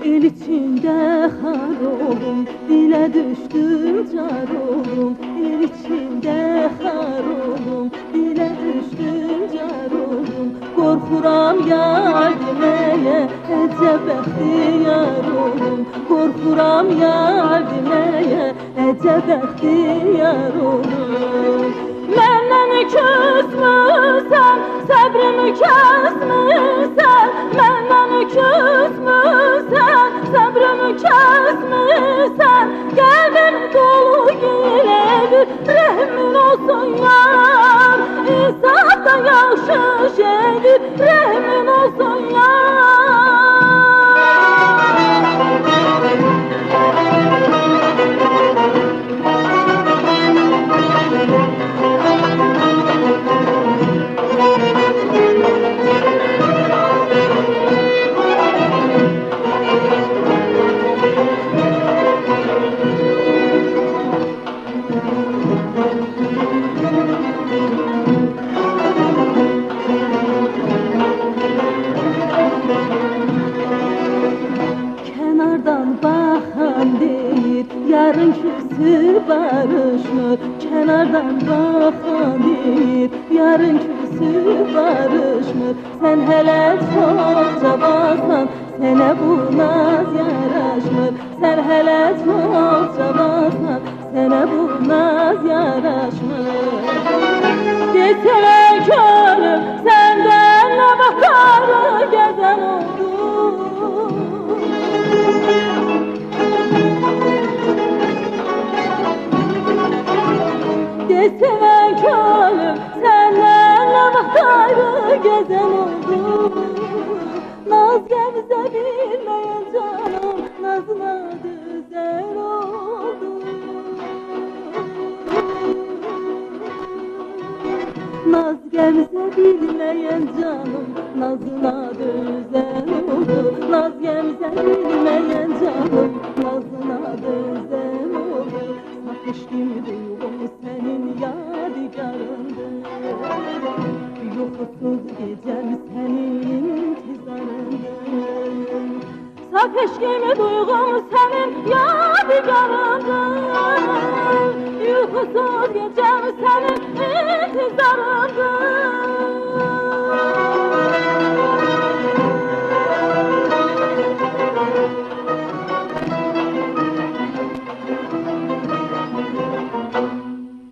El içinde har oldum, dile düştüm car oldum. El içinde har oldum, dile düştüm car oldum. Korkuram yar demeye, ece bəxtiyar oldum. Korkuram yar demeye, ece bəxtiyar oldum. Məndən küsmüsən, səbrimi kəsmirsən. Məndən küsmüsən, səbrimi kəsmirsən. Qəlbim dolu gilədir, rəhmin olsun yar. İnsaf da yaxşı şeydir, rəhmin olsun yar. Yarın küsü barışmır, kenardan bakan deyir. Yarın küsü barışmır, sen hele çok cavansan, sene bu naz yaraşmır. Sen hele çok cavansan, sene bu naz yaraşmır. Desene gönlüm, senden ne bakarı gezen oldu. Desene gönlüm, senden ne bakarı gezen oldu. Naz gemze bilmeyen canım, nazına düzen oldu. Naz gemze bilmeyen canım, nazına düzen oldu. Naz gemze bilmeyen canım, nazına düzen oldu. Satış gibi duygum senin yadigarındır. Yuhusuz gecem senin intizarındır. Satış gibi duygum senin yadigarındır. Yuhusuz gecem senin intizarındır.